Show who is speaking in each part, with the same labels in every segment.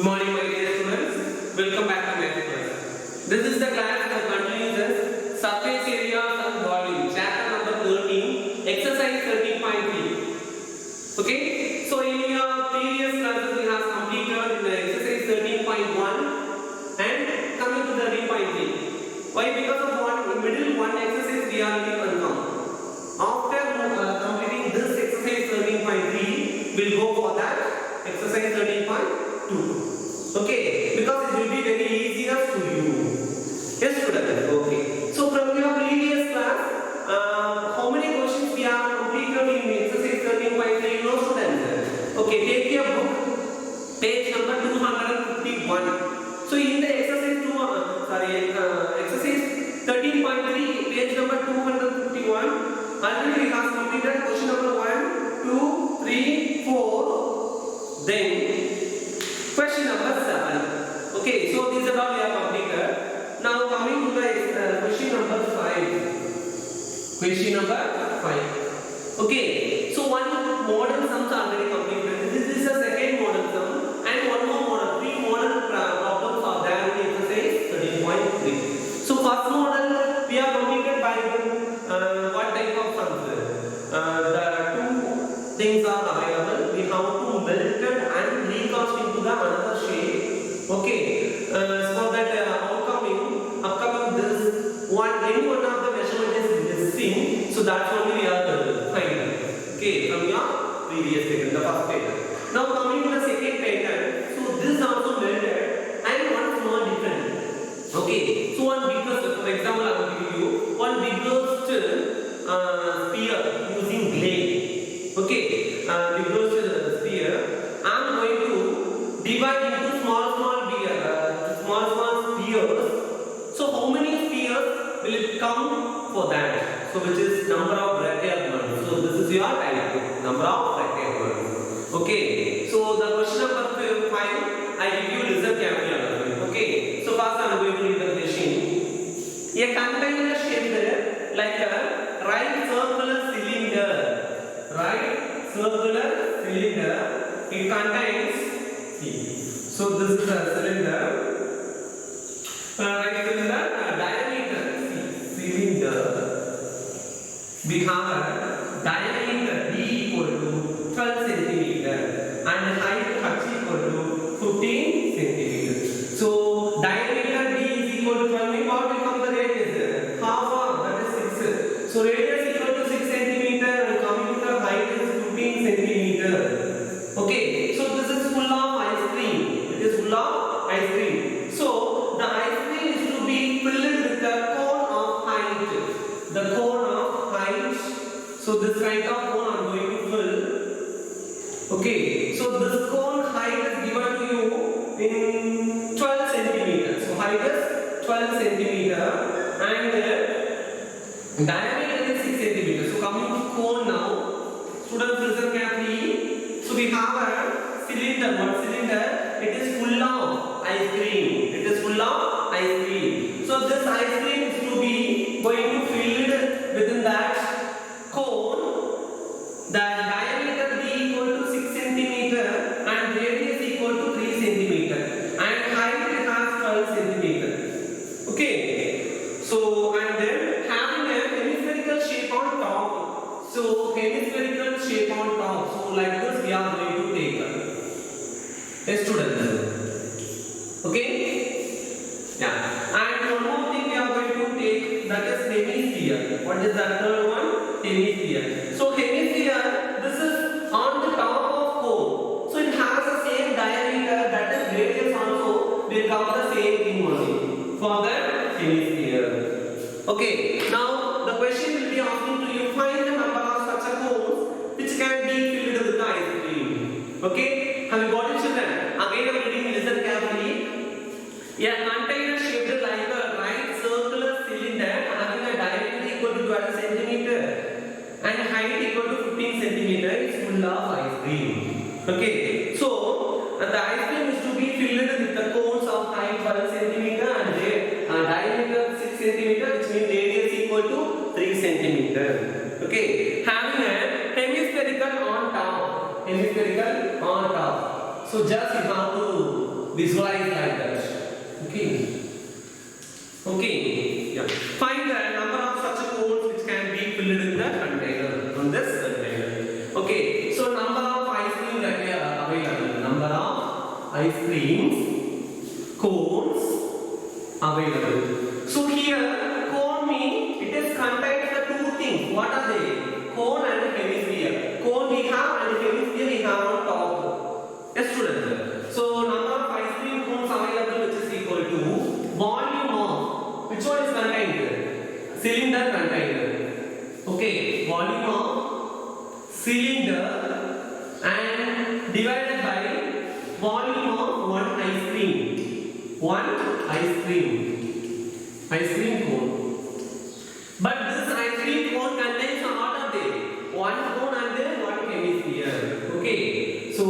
Speaker 1: morning, my dear students. Welcome back to math class. This is the class that continues surface area and volume, chapter number 13, exercise 13.3. Okay, so in your previous classes we have completed the exercise 13.1 and coming to 13.3. Why? Because of one middle one exercise we are going to come. After completing this exercise 13.3, we'll go for that exercise 13.2. Okay, because it will be very easier to you. Yes, students. Okay. So from your previous class, how many questions we have completed in exercise 13.3? No, students. Okay, take your book, page number 251. So in the exercise exercise 13.3, page number 251. Already we have completed question number 1, 2, 3, 4. Then question number 7. Okay, so these are all we have completed. Now coming to the question number 5. Question number 5. Okay, so one model sums are already completed. This is the second model sum and one more model. 3 model problems are there in exercise 13.3. So first model we have completed by what type of sums? The two things are available. We have to melt it and recast into the another shape. Okay, so that upcoming this one, any one of the measurement is missing. So that's only we are finding. Okay, from your previous pattern, the first pattern. Now coming to the second pattern. So this also melted and one small different. Okay, so one biggest, for example, I will give you one biggest sphere using clay. Okay, biggest sphere. I am going to divide into small spheres. So how many spheres will it come for that? So which is number of rectangles. So this is your type, number of rectangles. Okay, so the question number 5, I give you listen carefully. Okay, so first I am going to read the question. A container shaped like a right circular cylinder. Right circular cylinder. It contains. So this is a cylinder. Right cylinder diameter. Cylinder. We have a diameter D equal to 12 centimeter and height H equal to 15 centimeter. So diameter D is equal to 12. What becomes the radius? Half of that is 6. So radius equal to 6 centimeter and coming to the height is 15 centimeter. Okay, so this is full of ice cream. It is full of ice cream. So the ice cream is to be filled with the cone of height. The cone of height. So this kind of cone I am going to fill. Okay, so this cone height is given to you in 12 centimeters. So height is 12 centimeter and diameter is 6 centimeters. So coming to cone now, students listen carefully. So we have a cylinder. One cylinder. It is full of ice cream. It is full of ice cream. So this ice cream is to be going to filled within that cone. The diameter D equal to 6 centimeter and radius equal to 3 centimeter and height it has 12 centimeter. Okay. So and then having a hemispherical shape on top. So hemispherical shape on top. So like this we are going to take. Yes, students. Okay. Yeah. And one more thing we are going to take, that is hemisphere. What is the third one? Hemisphere. So hemisphere, this is on the top of cone. So it has the same diameter, that is radius also will cover the same thing only for the hemisphere. Okay. Now the question will be asking to you find the number of such a cones which can be filled with the ice cream. Okay. Have you got it, children? Again I am reading. Listen carefully. A container shaped like a right circular cylinder having a diameter equal to 12 centimeter and height equal to 15 centimeter is full of ice cream. Okay, so the ice cream is to be filled with the cones of height 12 centimeter and diameter 6 centimeter, which means radius equal to 3 centimeter. Okay, having a hemispherical on top. Hemispherical on top. So just you have to visualize like that. Okay. Okay. Yeah. Find the number of such cones which can be filled in the container. On this container. Okay. So number of ice cream that are available. Number of ice creams cones available. So here cone means it is contained the two things. What are they? Cone and hemisphere. Cone we have and hemisphere we have on top. Yes, students. So number of ice cream cones available which is equal to volume of which one is contained? Cylinder container. Okay, volume of cylinder and divided by volume of one ice cream. One ice cream cone. But this ice cream cone contains what are they? One cone and then one hemisphere. Okay. So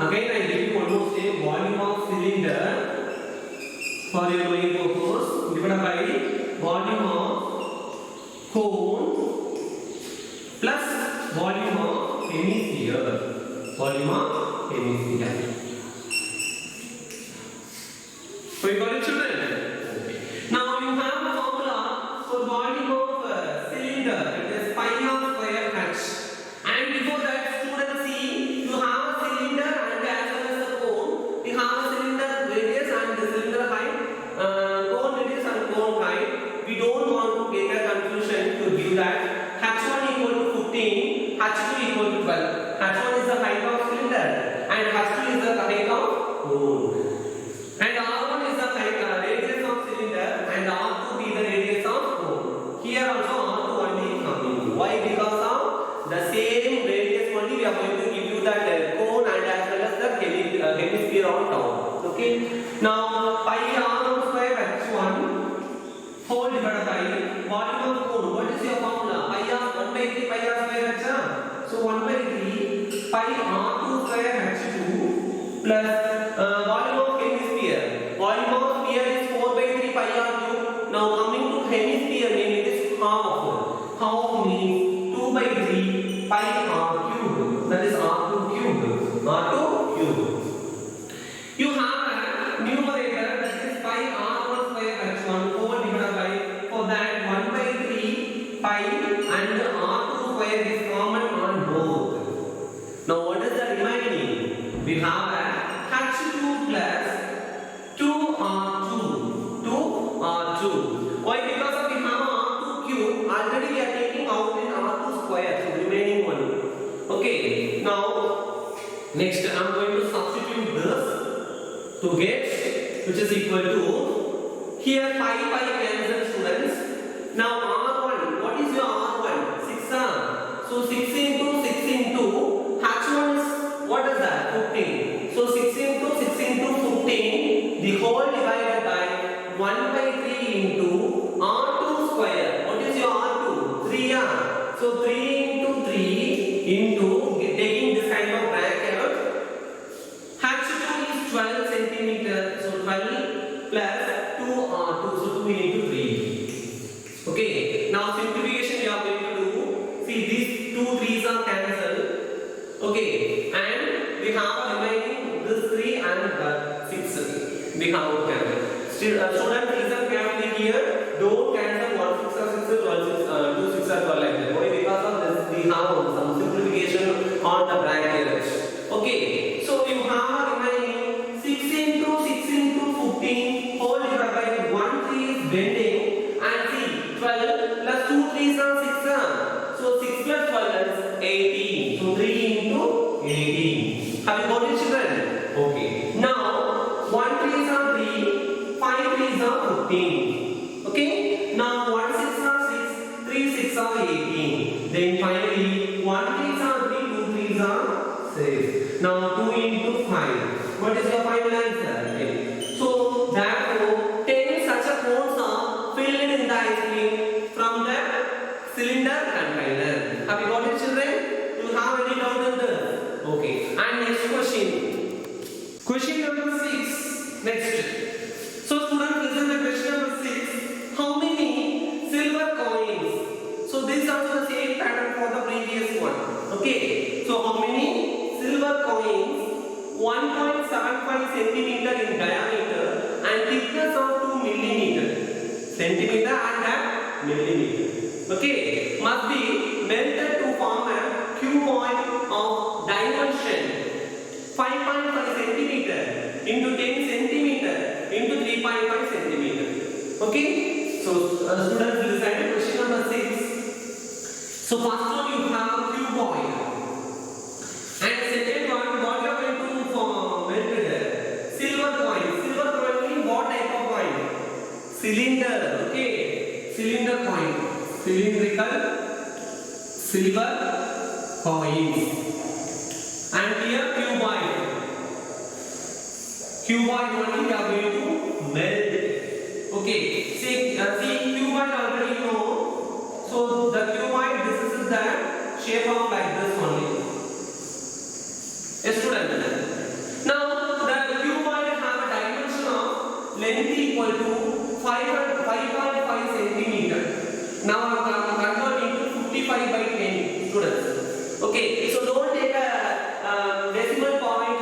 Speaker 1: again I give you one more step. Volume of cylinder for your main purpose divided by volume of cone plus volume of hemisphere. Volume of hemisphere. So you got it, children? Okay. Now you have a formula for volume of cylinder. It is pi r square h. And before that, students see you have a cylinder and as well as a cone. You have a cylinder radius and the cylinder height, cone radius and cone height. We don't want to get a confusion to give that h1 equal to 15, h2 equal to 12. h1 is the height of cylinder and h2 is the height of cone. And r1 is the radius of cylinder and r2 be the radius of cone. Here also r2 only is coming. Why? Because of the same radius only we are going to give you that cone and as well as the hemisphere on top. Okay. Now pi r1 square h1 whole divided by volume of cone. What is your formula? Pi r 1 by 3 pi r square h. So 1 by 3 pi r2 square h2 plus volume of hemisphere. Volume of sphere is 4 by 3 pi r cube. Now coming to hemisphere meaning it is half. Half means 2 by 3 pi r cube. That is r2 cube. R2 cube. You have a numerator that is pi r1 square h1 whole divided by for that 1 by 3 pi and r2 square is common on both. Now what is the remaining? We have a h2 plus 2r2. 2r2. Why? Because of we have r2 cube. Already we are taking out in r2 square. So remaining one. Okay. Now next I am going to substitute this to get which is equal to here pi cancel, students. Now r1. What is your r1? 6 r. So 6 into 6 into h1 is what is that? 15. So 6 into 15 the whole divided by 1 by 3 into r2 square. What is your r2? 3r. So 3 into 3 into taking this kind of bracket. h2 is 12 centimeter. So 12 plus 2r2. So 2 into 3. Okay. Now simplification we are going to do. See these 2 3's are cancelled. Okay. And we have remaining this 3 and 6. We have cancelled. Student listen carefully here. Don't cancel 1 6 or 6 or 2 6 or 12 like that. Why? Because of this we have some simplification on the brackets. Okay. So you have remaining 6 into 15 whole divided by 1 3 is bending and see 12 plus 2 3's are 6. So 6 plus 12 is 18. So 3 into 18. Have you got it, children? Okay. Now 1 3's are 3, 5 3's are 15. Okay. Now 1 6 are 6, 3 6 are 18. Then finally 1 3's are 3, 2 3's are 6. Now 2 into 5. What is your final answer? Okay. So therefore 10 such a cones are filled in the ice cream from the cylinder container. Have you got it, children? Do you have any doubt in this? Okay. And next question. Question number 6. Next. So students, listen to question number 6. How many silver coins? So this is also the same pattern for the previous one. Okay. So how many silver coins? 1.75 centimeter in diameter centimeter and a millimeter. Okay, must be melted to form a cuboid of dimension 5.5 centimeter into 10 centimeter into 3.5 centimeter. Okay, so students listen to question number 6. So first one you have cuboid, and second one what you are going to melt it? Silver coin. Silver coin means what type of coin? Cylinder. Okay, cylinder coin, cylindrical silver coins. And here cuboid. Cuboid only we are going to melt. Okay, see cuboid already you know. So the cuboid, this is the shape of like this only. Yes, student. Now the cuboid have a dimension of length equal to 5.5 centimeter. Now I am converting to 55 by 10 students. Okay, so don't take a decimal point,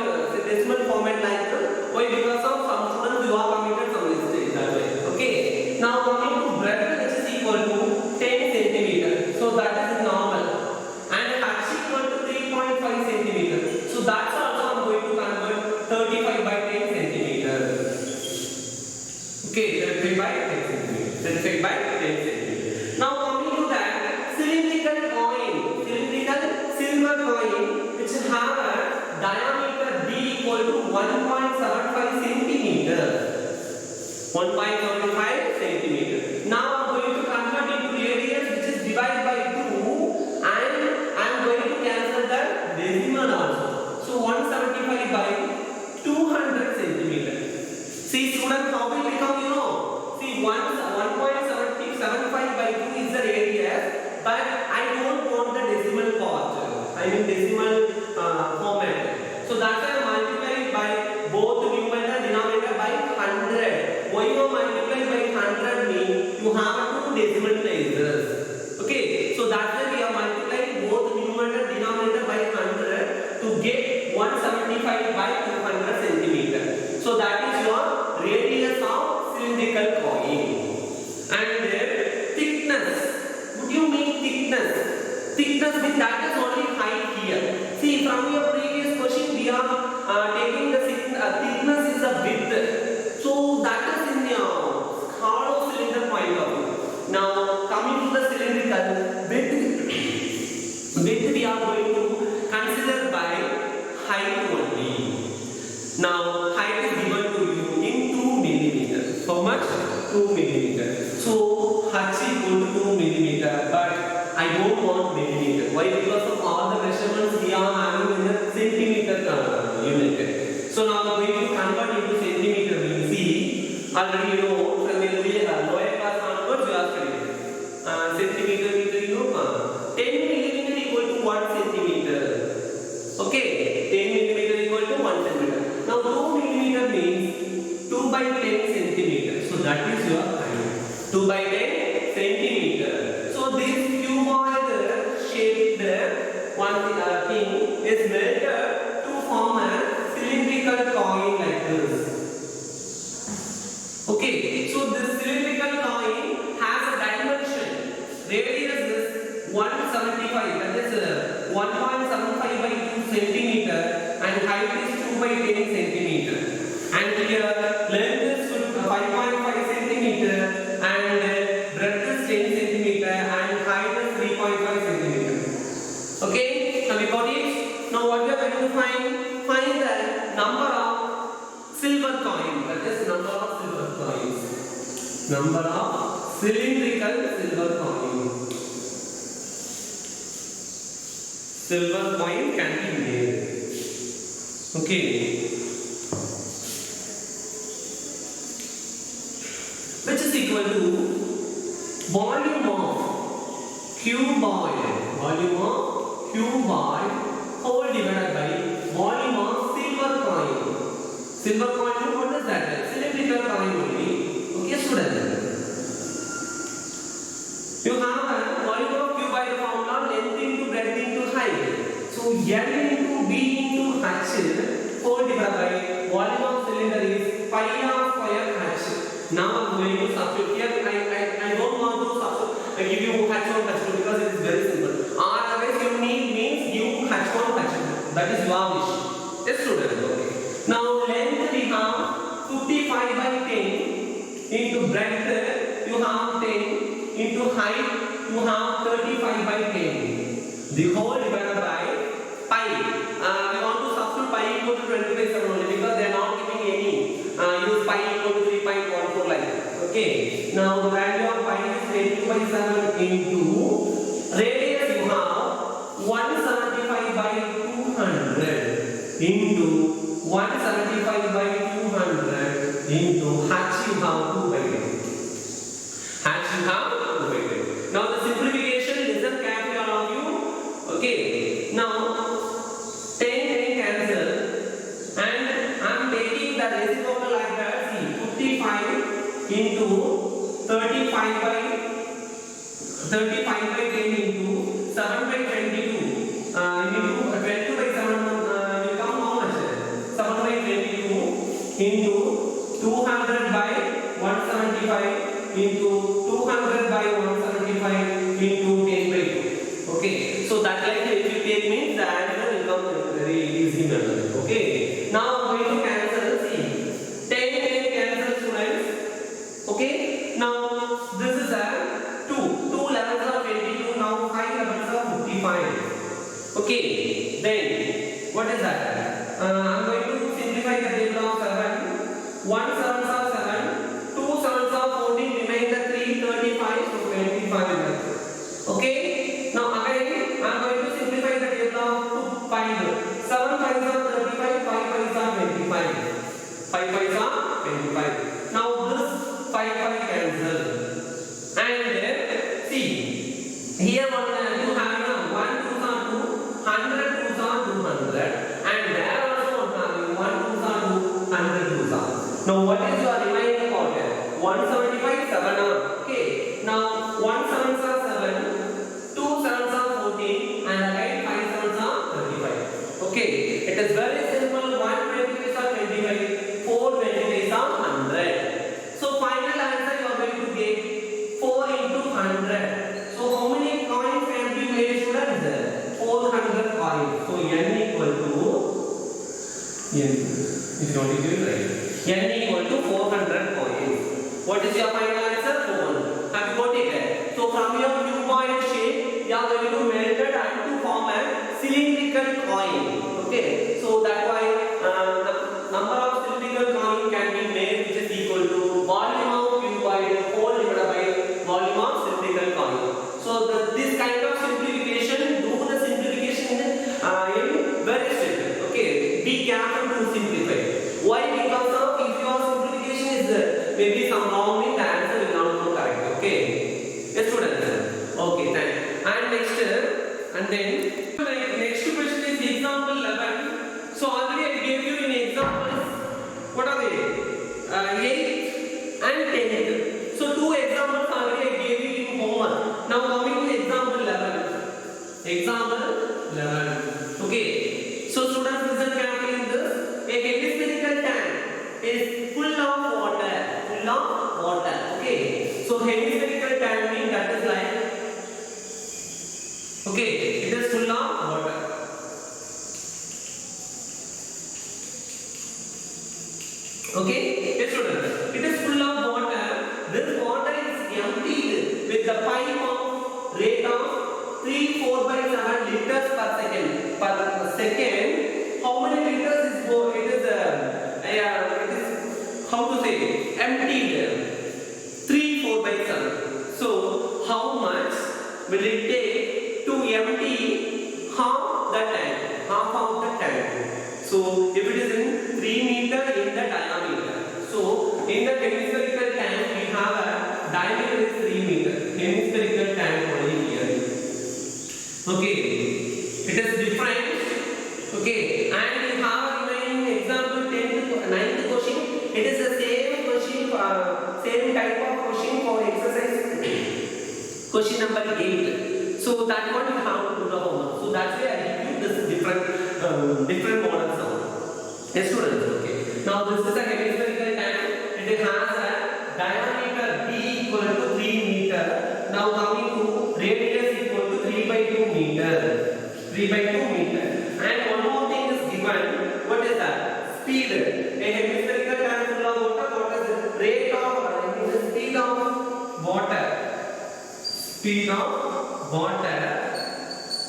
Speaker 1: decimal format like that. Why? Because of some students you are committed some mistake that way. Okay. Now coming to breadth, which is equal to 10 centimeter. So that is normal. And height equal to 3.5 centimeter. So that's also I am going to convert 35 by 10 centimeter. Okay, 35 by 10 centimeter. 35 by 10 centimeter. Now coming to that cylindrical coin, cylindrical silver coin, which have a diameter d equal to 1.75 centimeter. 1.75 centimeter. Now I am going to convert into radius, which is divided by 2, and I am going to cancel the decimal also. So 175 by 200 centimeter. See students, how will become you know? See 1.75 by 2 is the radius, but I don't want the decimal part. I mean decimal format. So that's why I multiply by both numerator and denominator by 100. Why you multiply by 100 means you have two decimal places. Okay, so that's why we are multiplying both numerator and denominator by 100 to get 175 by 200 centimeter. So that is your radius of cylindrical coin. And thickness. What do you mean thickness? Thickness means that is only height here. See, from your previous question we are taking the thickness is the width. So that is in your hollow cylinder point of view. Now coming to the cylindrical width we are going to consider by height only. Now height is given to you in 2 millimeter. How much? 2 millimeter. So h equal to 2 millimeter, but I don't want millimeter. Why? Because of all the measurements we are having in the centimeter unit. So now I'm going to convert into centimeter. We see already you know from the lower class onwards you are studying centimeter meter you know 10 millimeter equal to 1 centimeter. Okay, 10 millimeter equal to 1 centimeter. Now 2 millimeter means 2 by 10 centimeter. So that is your height. 2 by 10 centimeter. So this cuboid shaped one thing is melted to form a cylindrical coin like this. Okay, so this cylindrical coin has a dimension. Radius is 175, that is 1.75 by 2 centimeter, and height is 2 by 10 centimeter. And here length is 5.5 centimeter, and breadth is 10 centimeter, and height is 3.5 centimeter. Okay, have you got it? Now what we are going to find? Find the number of silver coins. That is number of silver coins. Number of cylindrical silver coins. Silver coin can be made. Okay. Which is equal to volume of cuboid. Volume of cuboid whole divided by volume of silver coin. Silver coin, what is that? Cylindrical coin only. Okay, student. You have a volume of cuboid formula, length into breadth into height. So L into B into H whole divided by volume of cylinder is pi r square H. Now I'm going to substitute here. I don't want to substitute. I give you H1 H2 because it is very simple. Otherwise you need means give H1 H2. That is your wish. Yes, student. Okay. Now length we have 55 by 10 into breadth you have 10 into height you have 35 by 10. The whole divided by pi. We want to substitute pi equal to 20 by 7 only because they are not giving any. Use pi equal to 3.14 like that. Okay. Now the value of pi is 22 by 7 into radius you have 175 by 200 into 175 by 200 into h you have 2 by 10. H you have 2 by 10. Now the simplification listen carefully all of you. Okay. Now 10 cancel and I am taking the reciprocal like that. See 55 into 35 by 10 into 7 by 22 into 22 by 7 will come how much? 7 by 22 into 200 by 175 into 200 by 175 into 10 by 2. Okay, so that like if you take means the answer will come very easy method. Okay, now I'm going to cancel. See 10 cancel students. Okay, now this is a 2 levels of 22. Now 5 levels of 55. Okay, then what is that? I'm going to simplify the table of 7. 1 sevens of 7, 2 sevens of 14, remain the 3, 35, so 25. Okay, now again I'm going to simplify the table of 5. 7 5s are 35, 5 5s are 25. 5 5s are 25. Now this 5 5 cancel. And see, here one you have 1 2s are 2, 100 2s are 200, and there also one 2s are 2, 100 2s are. Now what is your remaining order? 175 7. Okay. Now 1 sevens are 7, 2 sevens are 14, and again 5 sevens are 35. Okay. It is very simple. 1 25 are 25, 4 25 are 100. So final answer you are going to get 4 into 100. So how many coins can be made, students? 400 coins. So n equal to n. If you want to give it right. N equal to 400 coins. What is your final answer? 4. Have you got it? So from your cuboid shape, you are going to melt it and to form a cylindrical coin. Okay. So that's why the number of cylindrical coin can be made which is equal to volume of cuboid whole divided by volume of cylindrical coin. So this kind of simplification, do the simplification in very simple. Okay. Be careful to simplify. Why? Because of if your simplification is maybe some wrong in the answer will not go correct. Okay. Yes, students. Okay, thank you. And next, and then next question is example 11. So already I gave you in examples. What are they? 8 and 10. So two examples already I gave you in homework. Now coming to example 11. Example 11. Okay. So students listen carefully in this. A hemispherical tank is full of water. Full of water. Okay. So hemispherical tank means that is like. Okay. It is full of water. Okay. Yes, students. It is full of water. This water is emptied with the pipe of rate of 3 4 by 7 liters per second. Per second. How many liters is it is how to say emptied 3 4 by 7. So how much will it take to empty half the tank, half of the tank? So if it is in 3 meter in the diameter, so in the hemispherical tank we have a diameter is 3 meter. Hemispherical tank only here. Okay, it is different. Okay, and we have remaining example 10 to 9th question. It is the same question, same type of question for exercise question number 8. So that one you have to do the homework. So that's why I give you this different models now. Yes, students. Okay. Now this is a hemispherical tank. It has a diameter D equal to 3 meter. Now coming to radius equal to 3 by 2 meter. 3 by 2 meter. And one more thing is given. What is that? Speed. A hemispherical tank full of water. What is the rate of the speed of water? Speed of water,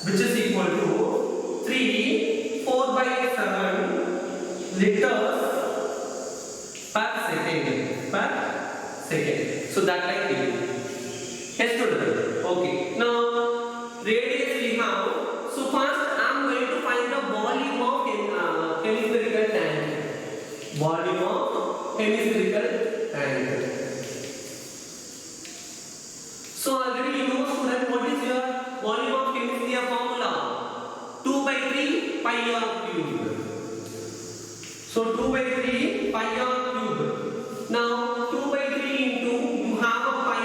Speaker 1: which is equal to 4 by 7 liters per second. Per second. So that like this. Yes, student. Okay. Now radius we have. So first I am going to find the volume of hemispherical tank. Volume of hemispherical tank. So already you know, student, what is your volume of hemisphere formula? 2 by 3 pi r cube. So 2 by 3 pi r cube. Now 2 by 3 into, you have a pi,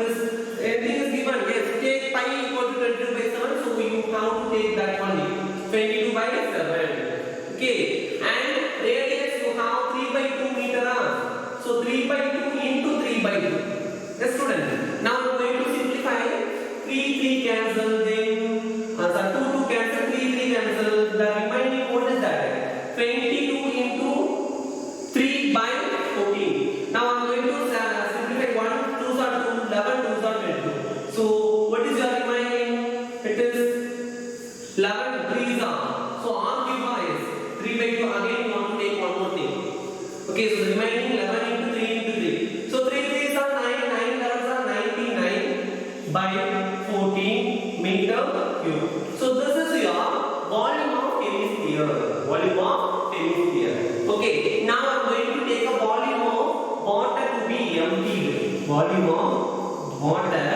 Speaker 1: everything is given. Yes, take pi equal to 22 by 7. So you have to take that only. 22 by 7. Okay. And radius you have 3 by 2 meter. So 3 by 2 into 3 by 2. Yes, student. Now we are going to simplify. 3 cancel, then 2 cancel, 3 cancel. The remaining, what is that? 22 into 3 by 14. Now I am going to simplify 1 2s are 2, 11 2s are 22. So what is your remaining? It is 11 3s are. So R given is 3 by 2. Again you want to take one more thing. Okay, so the remaining 11 into 3 into 3. So 3 3s are 9, 9 11s are 99 by 14 meter cube. So this is your volume of hemisphere. Volume of hemisphere. Okay, now I am going to take a volume of water to be emptied. Volume of water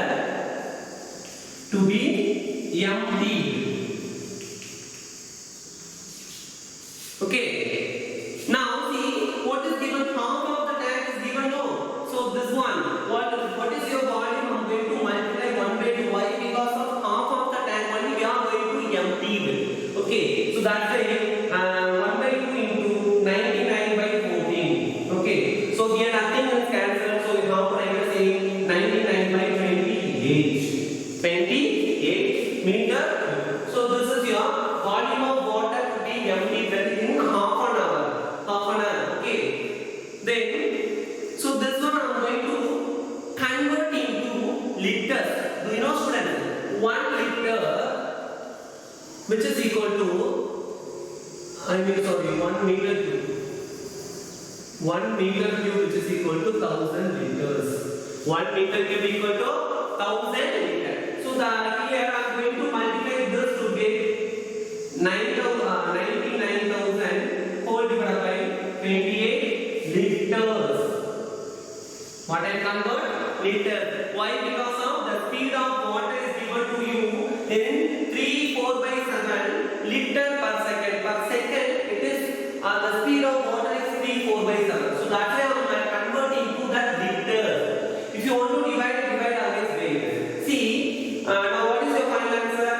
Speaker 1: to be emptied. Okay. Now see what is given. Half of the tank is given. No. So this one. What is your volume? I am going to multiply 1 by 2. Why? Because of half of the tank only we are going to empty it. Okay. So that's why 1 by 2 into 99 by 14. Okay. So here nothing is cancelled. So you have to write the same 99 by 28. 28 meter. So this is your volume of water to be emptied in half an hour. Half an hour. Okay. Then, so this one I am going to convert into liters. Do you know, students? 1 liter, which is equal to, 1 meter cube. 1 meter cube, which is equal to 1000 liters. 1 meter cube equal to 1000 liters. So here I am going to multiply this to get 99,000 whole divided by 28 liters. What I convert? Liter. Why? Because of the speed of water is given to you in 4 by 7 liter per second. Per second, it is the speed of water is 4 by 7. So that's why I am converting to that liter. If you want to divide always wait. See, now what is your final answer?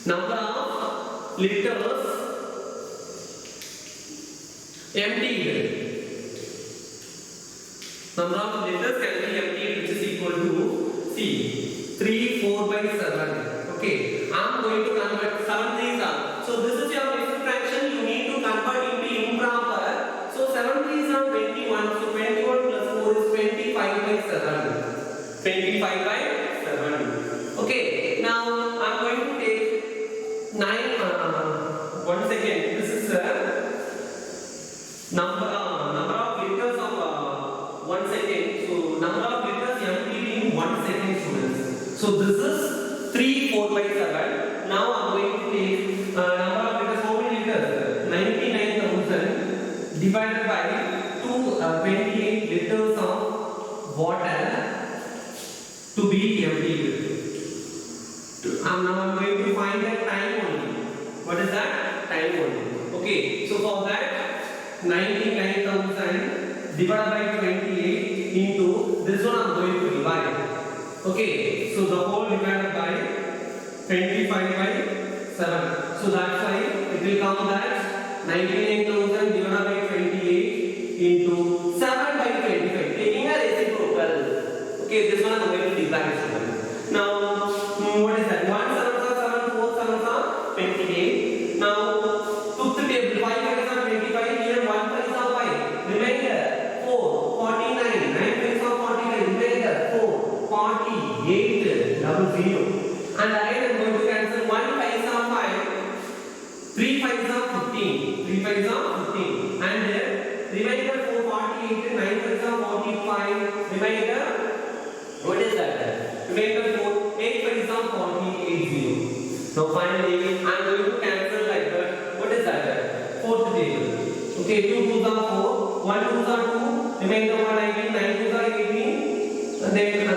Speaker 1: Number of liters emptied. Number of liters can be emptied, which is equal to C 4 by 7. Okay, I am going to convert 7 3s are. So this is your mixed fraction. You need to convert into improper. So 7 3s are 21. So 21 plus 4 is 25 by 7. 25 by 7. Okay, now I am going to take 9. 1 second. This is number of liters of 1 second. So number of liters emptied in 1 second, students. So this is 4 by 7. Now I am going to take number of liters. How many liters? 99,000 divided by 28 liters of water to be emptied. Now I am going to find the time only. What is that? Time only. Okay. So for that 99,000 divided by 28 into this one I am going to divide. Okay. So the whole divided by 25 by 7. So that's why it will come that 99,000 divided by 28 into 7 by 28. Okay, this one I'm going to divide students. Now, what is that? 1 7 7 4 7 28. Now, fifth table 5 5 is 25. Here 1 5 is 5. Remainder 4 49. 9 5 is 49. Remainder 4 48 00. And again I'm going to cancel 1 5 is 5. 3 5 is 15. 3 5 is 15. And remainder 448. 9 5 is 45. Remainder, what is that? Remainder 4 8 5 is 48. Now finally I'm going to cancel like that. What is that? Fourth table. Okay, 2 2s are 4, 1 2s are 2, remainder 1 19, 9 2s are 18, and then again 9.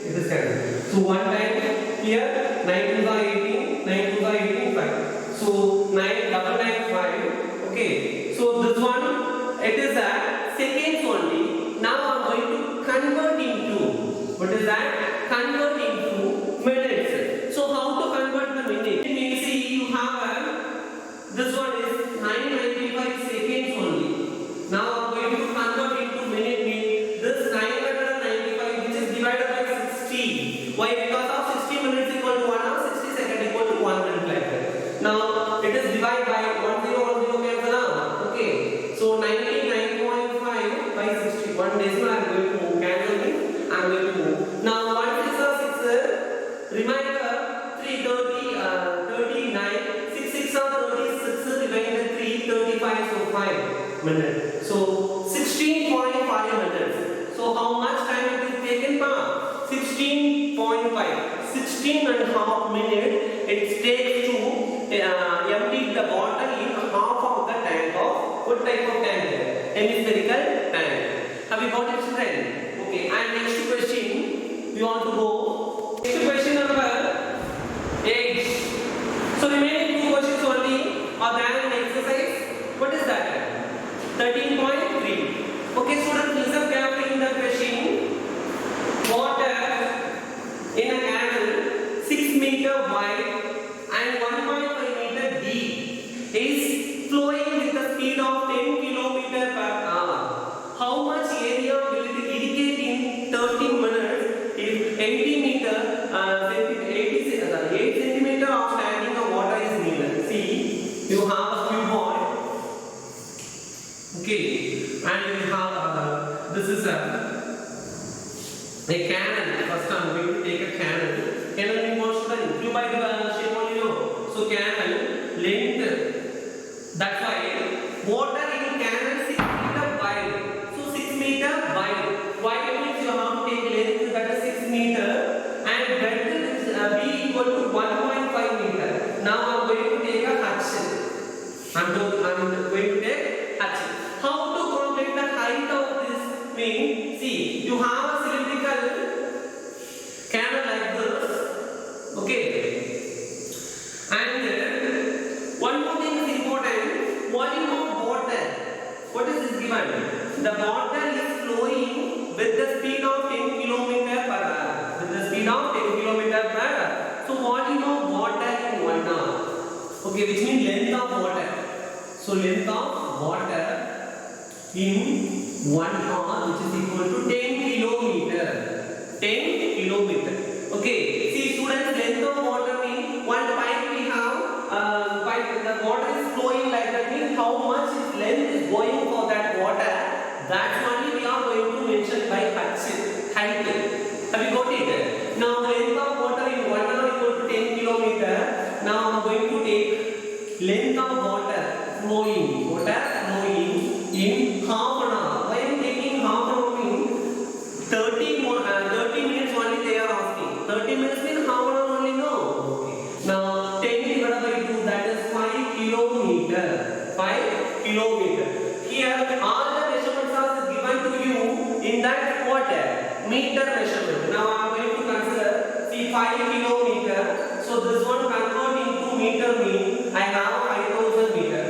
Speaker 1: It is cancelled. So one time here 9 2s are 18, 9 2s are 18, 5. So 9 double 9 5. Okay. So this one it is at seconds only. Now I'm going to convert into, what is that? Convert into minutes. So how to convert the minute? You see you have this one is 995 seconds only. Now I'm going to convert into minute. This 995 which is divided by 60. Why? Because of 60 minutes equal to 1 hour, 60 seconds equal to 1 minute like that. Now it is divided by 1010 cancel. Okay. So 99.5 by 60. One decimal I'm going to move. Cancel it. I'm going to move. Now 1 6 are 6. Remainder 3 30 39. 6 6 are 36. Remainder 3 35. So 5 minutes. So 16.5 minutes. So how much time it is taken? 16.5. 16 and a half minutes it takes to empty the bottle in half of the tank of what type of tank? Hemispherical tank. Have you got it, children? Okay. And next question we want to go. Next question number 8. So remaining 2 questions only are there in exercise. What is that? 13.3. Okay, students, listen carefully in the question. Water in a canal 6 meter wide and 1.5 meter deep is flowing with the speed of 10 kilometer per hour. How much area will it irrigate in 30 minutes if 80 centimeter of standing of water is needed? See, you have a few ball. Okay, and you have this is a canal. First I'm going to take a canal. Canal means what, student? You by the shape only know. So canal length. That's why water in canal 6 meter wide. So 6 meter wide. Wide means you have to take length that is 6 meter and breadth is b equal to 1.5 meter. Now I'm going to take a hutch. I'm going to take hutch. How to calculate the height of this means? See, you have a cylindrical canal like this. Okay. And one more thing is important. Volume of water. What is this given? The water is flowing with the speed of 10 km per hour. With the speed of 10 km per hour. So volume of water in 1 hour. Okay, which means length of water. So length of water in 1 hour, which is equal to 10 kilometer. 10 kilometer. Okay. See, students, length of water means one pipe we have. Pipe, the water is flowing like that. Means how much length is going for that water. That's only we are going to mention by height. Have you got it? Now length of water in 1 hour equal to 10 kilometer. Now I'm going to take length of water flowing. Water flowing in half an hour. Why I am taking half an hour means 30 minutes only they are asking. 30 minutes means half an hour only, no? Okay. Now 10 divided by 2, that is 5 kilometer. 5 kilometer. Here all the measurements are given to you in that water meter measurement. Now I am going to consider, see, 5 kilometer. So this one convert into meter means I have 5000 meter.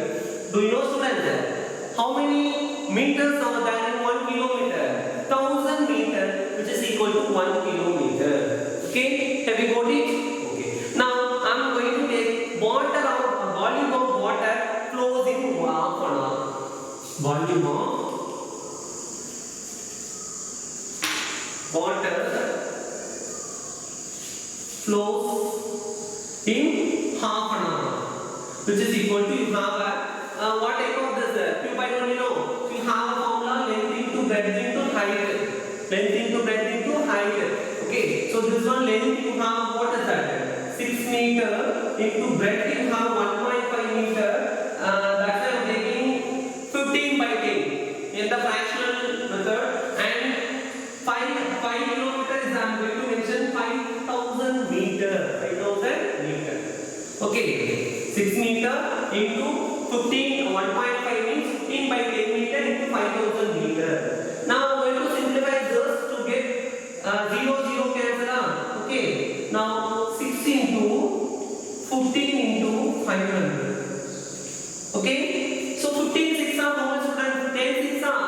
Speaker 1: Do you know, students, how many meters are there in 1 kilometer? 1000 meter, which is equal to 1 kilometer. Okay, have you got it? Okay. Now I am going to take water out, volume of water flows in half an hour. Volume of water flows in half an hour, which is equal to, you have a what type of this cuboid only know. So you have a formula length into breadth into height. Length into breadth into height. Okay, so this one length you have, what is that? 6 meter into breadth you have 1.5 meter. That's why I am taking 15 by 10 in the fractional method, and 5 kilometers I am going to mention 5,000 meter. 5,000 meter. Okay, 6 meter into 15, 1.5 means 15 by 10 meter into 5,000 meter. Now I am going to simplify this to get 0 cancel out. Okay, now 6 into 15 into 500. Okay, so 15 6 are how much students? 10 6 are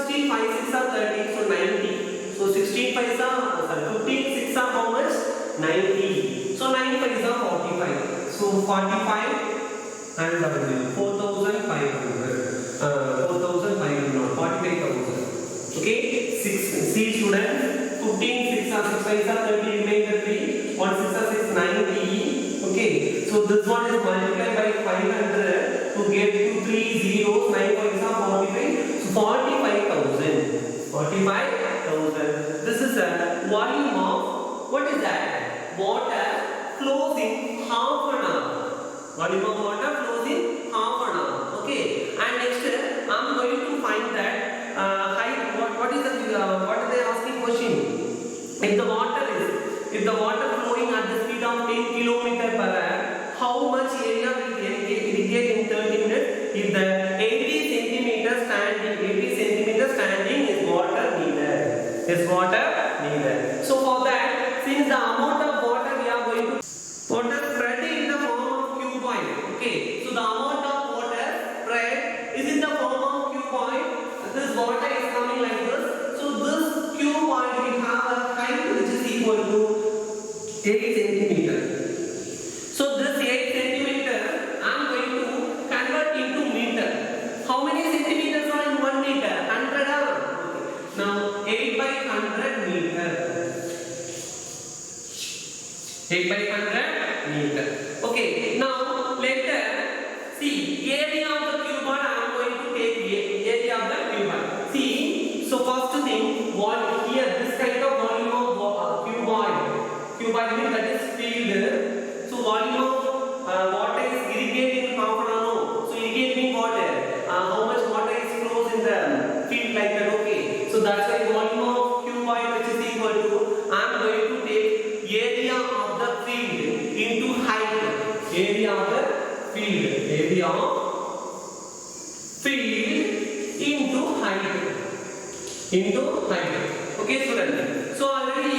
Speaker 1: 60, 5 6 are 30, so 90. So 16 5 are 15 6 are how much? 90. So 9 5 are 45. So 45 and 4,500. 4,500, not 45,000. Okay, 6 see students, 15 6 are 6 5 are 30, remainder 3, 1 6 are 6 90. Okay, so this one is multiplied by 500 to get to 3 zeros, 9 5 are 45, so 45,000. 45,000. This is a volume of, what is that? Water flows in half an hour. Volume of water flows in half an hour. Okay, and next I am going to find that height. What is the what are they asking question? If the water flowing at the speed of 10 kilometer per hour, how much area will irrigate in 30 minutes? If the 80 centimeter standing is water needed. So for that, since the amount of water we are going to water spread in the form of cuboid. Okay, so the amount of water spread is in the form of cuboid. This water is coming like this. So this cuboid we have a height which is equal to 8 centimeter. So this 8 centimeter I am going to convert into meter. How many centimeters are in 1 meter? 100. Now 8 by 100 meter. 8 by 100 meter. Okay, now let us see area of the cuboid. I am going to take area of the cuboid. See, so first thing, what here this kind of volume of cuboid means that is filled. So volume of water is irrigating half an hour. So irrigating water, how much water is flows in the field like that. Okay, so that's why volume of cuboid which is equal to, I am going to take area of the field into height. Area of the field into height. Okay students, so already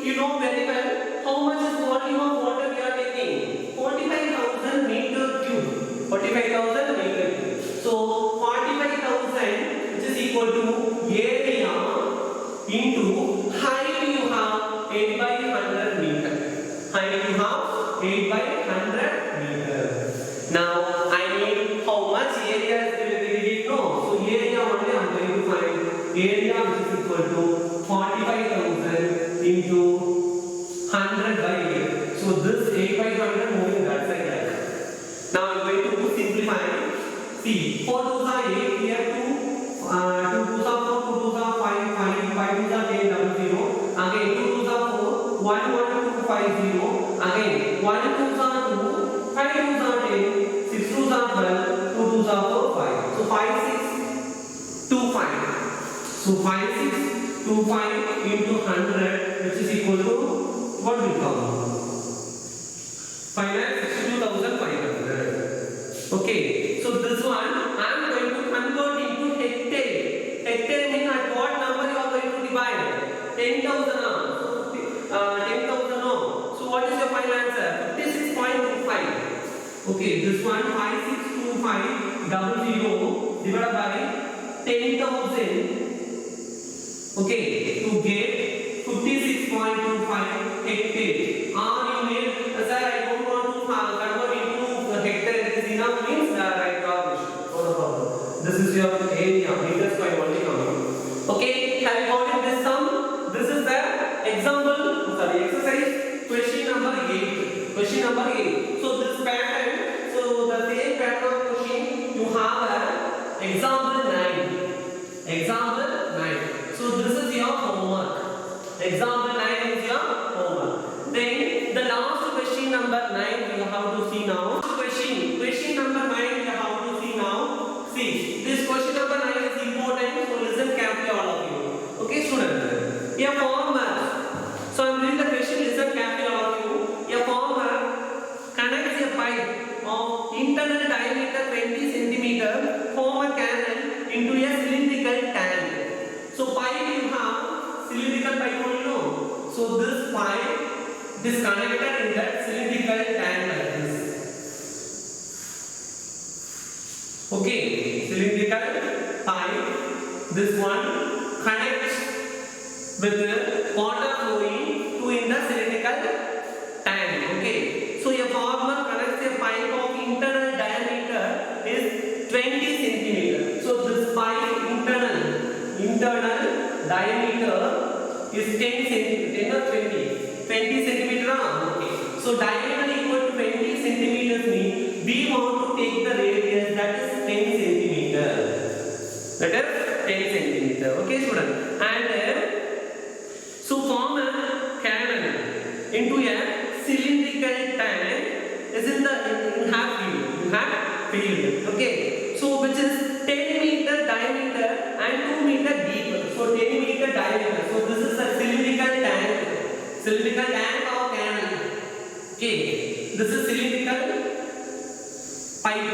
Speaker 1: you know very well how much is volume of water we are taking. 45,000 meter cube. 45,000 meter cube. So 45,000 which is equal to area into height. You have 8 by 100 meter. Height you have 8 by 100 meter. Now I need how much area is irrigated. No, so area only I am going to find. Area which is equal to 45,000 into 100 by 8. So this 8 by 100 moving that side like that. Now I am going to simplify. See, 4 2s are 8 here, 2 2s are 4, 2 2s are 5, 5 2s are 10, 0. Again 2 2s are 4, 1 1 2 5 0. Again 1 2s are 2, 5 2s are 10, 6 2s are 12, 2 2s are 4, 5. So 5 6 2 5. So 5 6 2 5 into 100 which is equal to what will come? 5,62,500. Okay, so this one I am going to convert into hectare. Hectare means at what number you are going to divide? 10,000. So 10,000. So what is your final answer? 56.25. Okay, this one 562500 divided by 10,000. Okay, to get 56.25 hectare. Or you made, sir, I don't want to convert into hectare. It is enough means right calculation. No problem. This is your area, meters by only coming. Okay, have you got it? number 8. So this pattern, so the same pattern of question you have a example 9. Example 9. So this is your homework. Example 9 is your homework. Then the last question number 9 you have to see now. Question number 9 you have to see now. See, this question number 9 is important, so listen carefully all of you. Okay students, a farmer, so I am reading the question, listen carefully all of you. A farmer connects a pipe of internal diameter 20 centimeter from a canal into a cylindrical tank. So pipe you have cylindrical pipe only, no? So this pipe is connected in that cylindrical tank like this. Okay, cylindrical pipe, this one connects with the water flowing to in the cylindrical tank. Okay, so a farmer connects a pipe of internal diameter is 20 centimeter. So this pipe internal diameter is 10 centimeter, 10 or 20 centimeter. Okay, so diameter equal to 20 centimeters means we want to take the radius that is 10 centimeter. That is 10 centimeter. Okay, student. And so form a canal into a cylindrical tank is in half field. Okay. So which is 10 meter diameter and 2 meter deep. So 10 meter diameter. So this is a cylindrical tank. Cylindrical tank or canal. Okay. This is cylindrical pipe.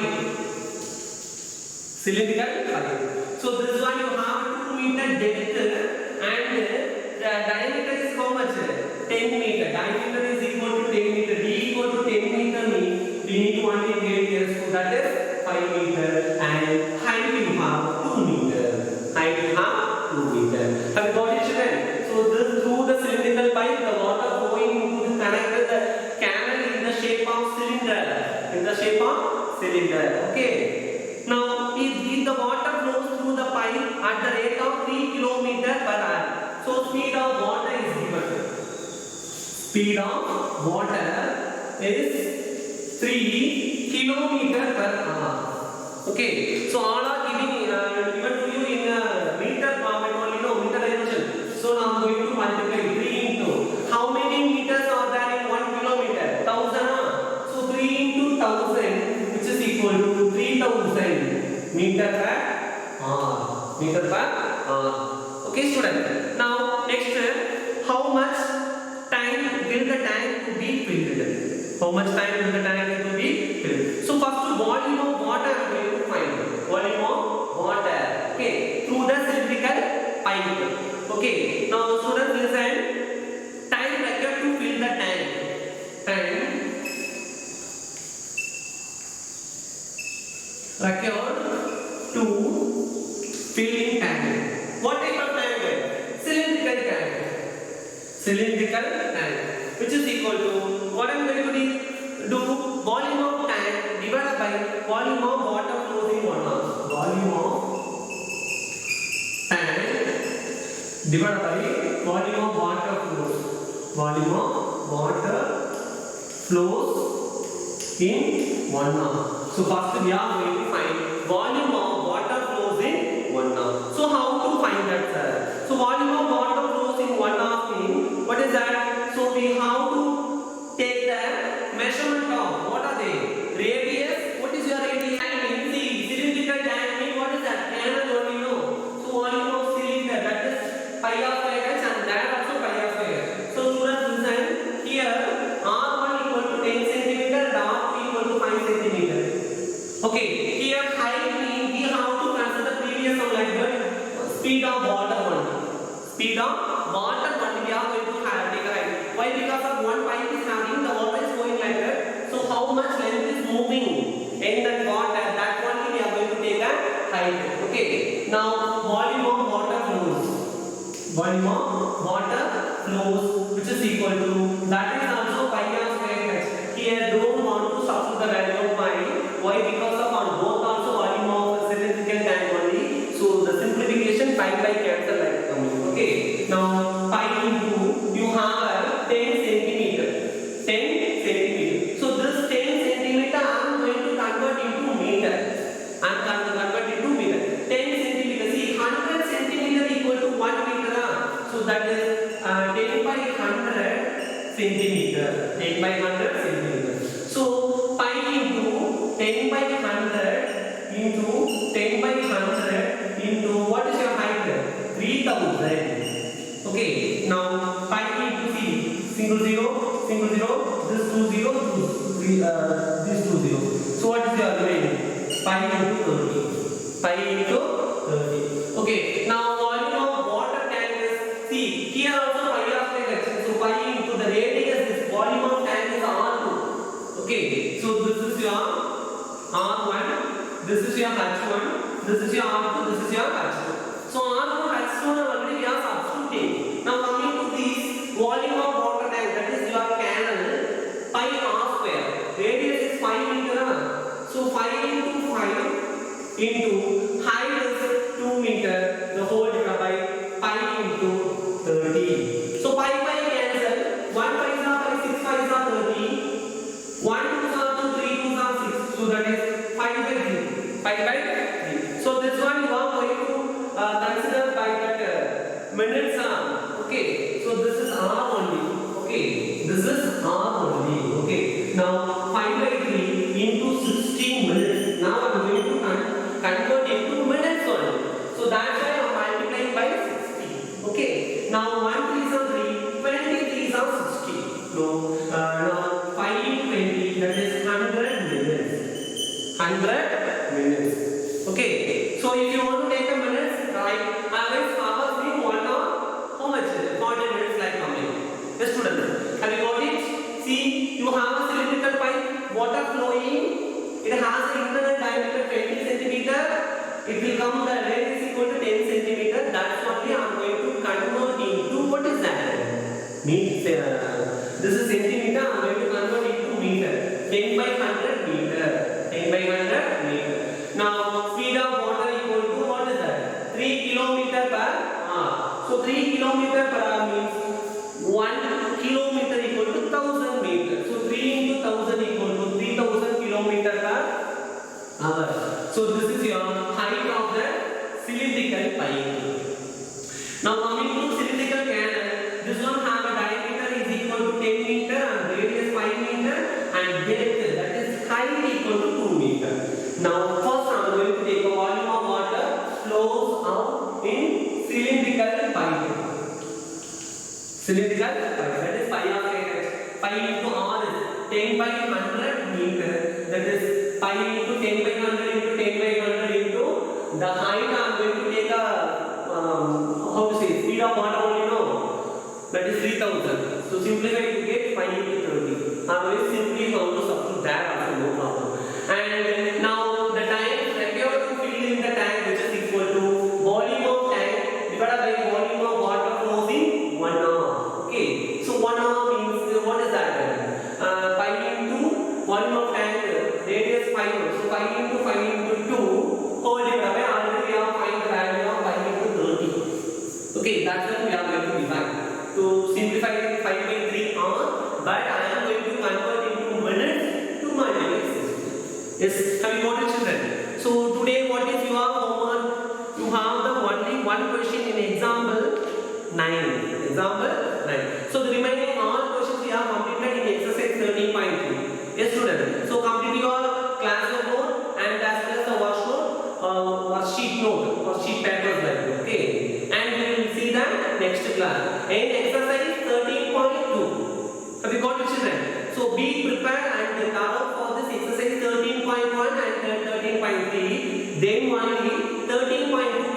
Speaker 1: Cylindrical pipe. So this one you have 2 meter depth and the diameter is how much? 10 meter. Diameter is equal to 10 meter. D equal to 10 meter means we need to only radius. So that is 5 meter and height you have 2 meter. Height you have 2 meter. Have you got it, children? So this through the cylindrical pipe, the water flowing into the connected the canal in the shape of cylinder. In the shape of cylinder. Okay. Now, if the water flows through the pipe at the rate of 3 km per hour, so speed of water is given. Speed of water is 3 km per hour. Okay, so all are given to you in meter meter dimension. So now I am going to multiply 3 into how many meters are there in 1 kilometer? 1000. So 3 into 1000, which is equal to 3000 meter per hour. Meter per hour. Okay, student. Now next, how much time will the tank to be filled? How much time will the tank to be filled? So first, volume of water I am going to find. Volume of water. Okay, through the cylindrical pipe. Okay. Now students listen. Time required to fill the tank. Time required to fill in tank. What type of tank? Cylindrical tank. Cylindrical tank, which is equal to what I am going to do volume of tank divided by volume of water flows in 1 hour. Volume of tank divided by volume of water flows. Volume of water flows in 1 hour. So first we are going to find volume of water flows in 1 hour. So how to find that, sir? So volume of water flows in 1 hour means what is that? So we have to take the measurement of what are they? Radius. What is your radius? See, cylindrical tank means what is that? Canal only know. So volume of cylinder, that is pi of x and that also pi of x. So students listen here. R1 equal to 10 centimeter and R2 equal to 5 centimeter. Okay, here height means we have to consider previous one like that. Speed of water only. Speed of water only we are going to take height. Why? Because of one pipe is having the water is going like that. So how much length is moving in that water? That only we are going to take a height. Okay. Now volume of water flows. Volume of water flows, which is equal to that is also pi of x. Here don't want to substitute the value of pi. Why? Because of on both also volume of cylindrical tank only. So the simplification pi by cancel like coming. Okay. Now pi into you have 10 centimeter. 10 centimeter. So So that is 10 by 100 centimeter. 10 by 100 centimeter. So pi into 10 by 100 into 10 by 100 into what is your height? 3000. Okay. Now pi into c single zero, this two zero, this two zero. So what is your remaining? Pi into 30. Pi into 30. Okay. Now volume of water tank is, see here also pi of x. So pi into the radius, this volume of tank is R2. Okay. So this is your R1, this is your H1, this is your R2, this is your H2. So R1, H2 already we are substituting. Now coming to this volume of water tank, that is your canal, pi R square. Radius is 5 meter. So 5 into 5 into height is 2 meter. The whole divided by pi into 30. So pi cancel. 1 pi is 5, 6 pi is 30. 1 2 are 2, 3 2 are 6. So that is 5 by 3. 5 by 3. So this one you are going to consider by that minutes. Okay. So this is R only. Okay. This is R only. Okay. Now 5 by 3 into 16 minutes. Now I am going to convert into minutes only. So that's why I am multiplying by 60. Okay. Now 1 3 is 3, 23 is 60. No. Now 5 20, that is 100 minutes. 100 minutes. Okay. So if you want to take a minutes, right? Otherwise hours being 1 hour. How much? 40 minutes like coming. Yes, students. Have you got it? See, you have a cylindrical pipe, water flowing. It has an internal diameter 20 centimeter. It will come the length is equal to 10 centimeter. That's only I am going to convert into what is that? Means this is centimeter. I am going to convert into meter. 10 by 100 meter. 10 by 100 meter. Now speed of water equal to what is that? 3 kilometer per hour. So 3 kilometer per hour means 1 kilometer equal to 1000 meters. So 3 into 1000 equal to 3000 kilometer per hour. So this is your height of the cylindrical pipe. Now coming to cylindrical canal, this one have a diameter is equal to 10 meter and radius 5 meter and depth, that is height equal to 2 meter. Now first I am going to take a volume of water flows out in cylindrical pipe. Cylindrical pipe, that is pi of x. Pi into r is 10 by 100 meter. That is pi into 10 by 100 into 10 by 100 into the height. I am going to take a how to say speed of water only, no, that is 3000. So simplify to get pi into 30. I am very simply going to substitute that also, no problem. And now the time required to fill in the tank, which is equal to volume of tank divided by volume of water flows in 1 hour. Okay. So 1 hour means what is that? Pi into volume of tank, radius 5. So 5 into 5 into 2 whole divided by already we have find the value of pi into 30. Okay, that's what we are going to define. To simplify 5 by 3 hour, but I am going to convert into minutes to multiply. Yes, have you got it, children? So today what is your homework? You have the only one question in example 9. Example 9. So the remaining all questions we have completed in exercise 13.3. Yes, students. So complete your class note and as well as the worksheet note, worksheet papers like that. Okay. And we will see that next class. In exercise 13.2. Have you got it, children? So be prepared and thorough for this exercise 13.1 and 13.3. Then only 13.2